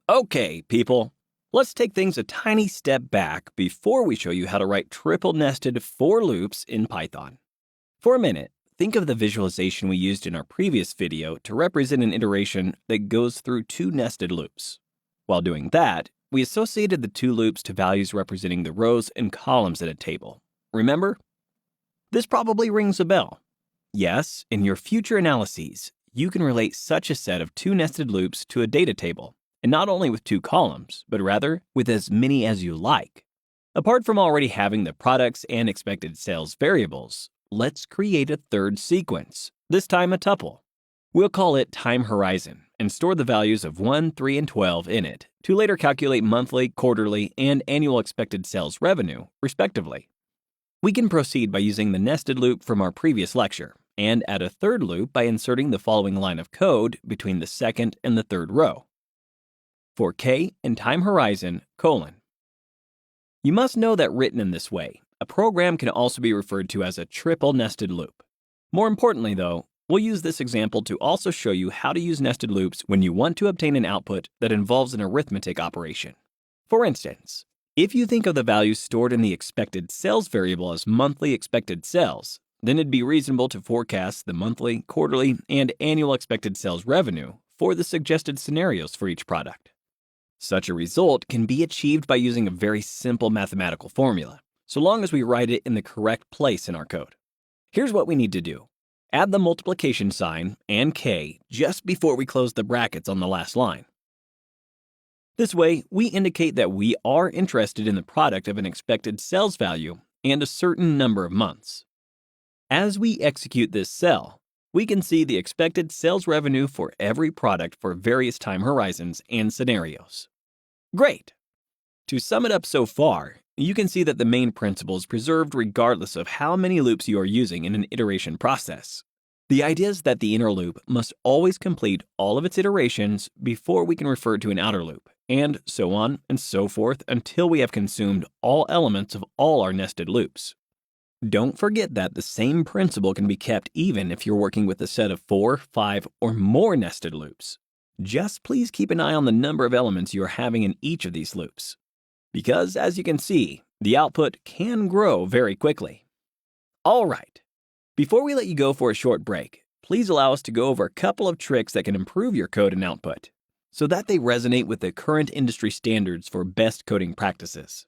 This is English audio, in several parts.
Okay, people, let's take things a tiny step back before we show you how to write triple-nested for loops in Python. For a minute, think of the visualization we used in our previous video to represent an iteration that goes through two nested loops. While doing that, we associated the two loops to values representing the rows and columns in a table. Remember? This probably rings a bell. Yes, in your future analyses, you can relate such a set of two nested loops to a data table, and not only with two columns, but rather with as many as you like. Apart from already having the products and expected sales variables, let's create a third sequence, this time a tuple. We'll call it time horizon and store the values of 1, 3, and 12 in it to later calculate monthly, quarterly, and annual expected sales revenue, respectively. We can proceed by using the nested loop from our previous lecture and add a third loop by inserting the following line of code between the second and the third row. For k and time horizon, colon. You must know that written in this way, a program can also be referred to as a triple nested loop. More importantly, though, we'll use this example to also show you how to use nested loops when you want to obtain an output that involves an arithmetic operation. For instance, if you think of the values stored in the expected sales variable as monthly expected sales, then it'd be reasonable to forecast the monthly, quarterly, and annual expected sales revenue for the suggested scenarios for each product. Such a result can be achieved by using a very simple mathematical formula, so long as we write it in the correct place in our code. Here's what we need to do. Add the multiplication sign and k just before we close the brackets on the last line. This way, we indicate that we are interested in the product of an expected sales value and a certain number of months. As we execute this cell, we can see the expected sales revenue for every product for various time horizons and scenarios. Great! To sum it up so far, you can see that the main principle is preserved regardless of how many loops you are using in an iteration process. The idea is that the inner loop must always complete all of its iterations before we can refer to an outer loop, and so on and so forth until we have consumed all elements of all our nested loops. Don't forget that the same principle can be kept even if you're working with a set of 4, 5, or more nested loops. Just please keep an eye on the number of elements you are having in each of these loops, because as you can see, the output can grow very quickly. All right. Before we let you go for a short break, please allow us to go over a couple of tricks that can improve your code and output, so that they resonate with the current industry standards for best coding practices.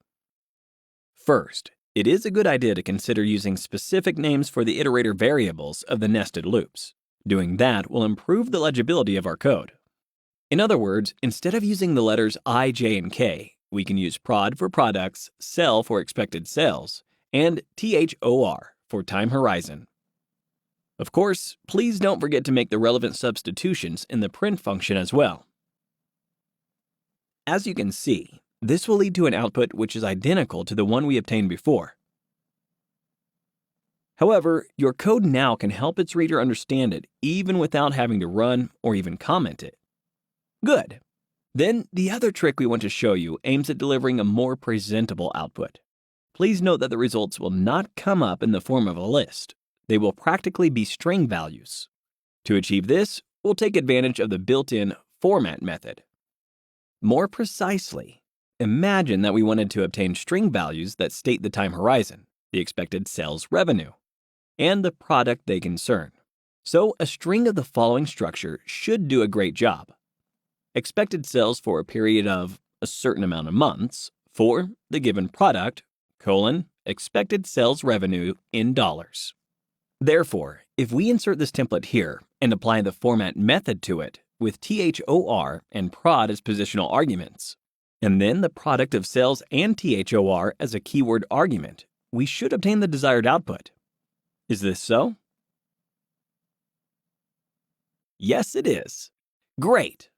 First, it is a good idea to consider using specific names for the iterator variables of the nested loops. Doing that will improve the legibility of our code. In other words, instead of using the letters I, J, and K, we can use prod for products, sell for expected sales, and THOR for time horizon. Of course, please don't forget to make the relevant substitutions in the print function as well. As you can see, this will lead to an output which is identical to the one we obtained before. However, your code now can help its reader understand it even without having to run or even comment it. Good. Then, the other trick we want to show you aims at delivering a more presentable output. Please note that the results will not come up in the form of a list. They will practically be string values. To achieve this, we'll take advantage of the built-in format method. More precisely, imagine that we wanted to obtain string values that state the time horizon, the expected sales revenue, and the product they concern. So a string of the following structure should do a great job. Expected sales for a period of a certain amount of months for the given product, expected sales revenue in dollars. Therefore, if we insert this template here and apply the format method to it with THOR and prod as positional arguments, and then the product of sales and THOR as a keyword argument, we should obtain the desired output. Is this so? Yes, it is. Great!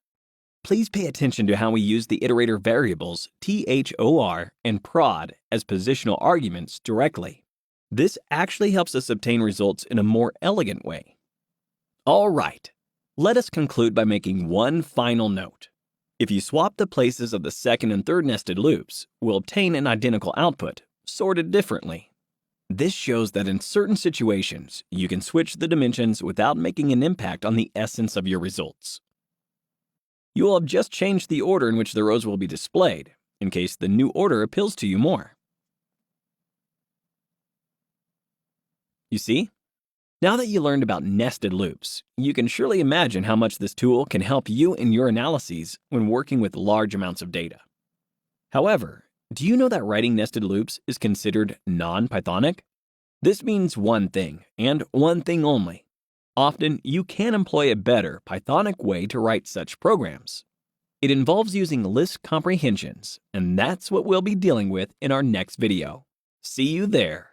Please pay attention to how we use the iterator variables THOR and prod as positional arguments directly. This actually helps us obtain results in a more elegant way. All right, let us conclude by making one final note. If you swap the places of the second and third nested loops, we'll obtain an identical output, sorted differently. This shows that in certain situations, you can switch the dimensions without making an impact on the essence of your results. You will have just changed the order in which the rows will be displayed, in case the new order appeals to you more. You see? Now that you learned about nested loops, you can surely imagine how much this tool can help you in your analyses when working with large amounts of data. However, do you know that writing nested loops is considered non-Pythonic? This means one thing, and one thing only. Often, you can employ a better Pythonic way to write such programs. It involves using list comprehensions, and that's what we'll be dealing with in our next video. See you there.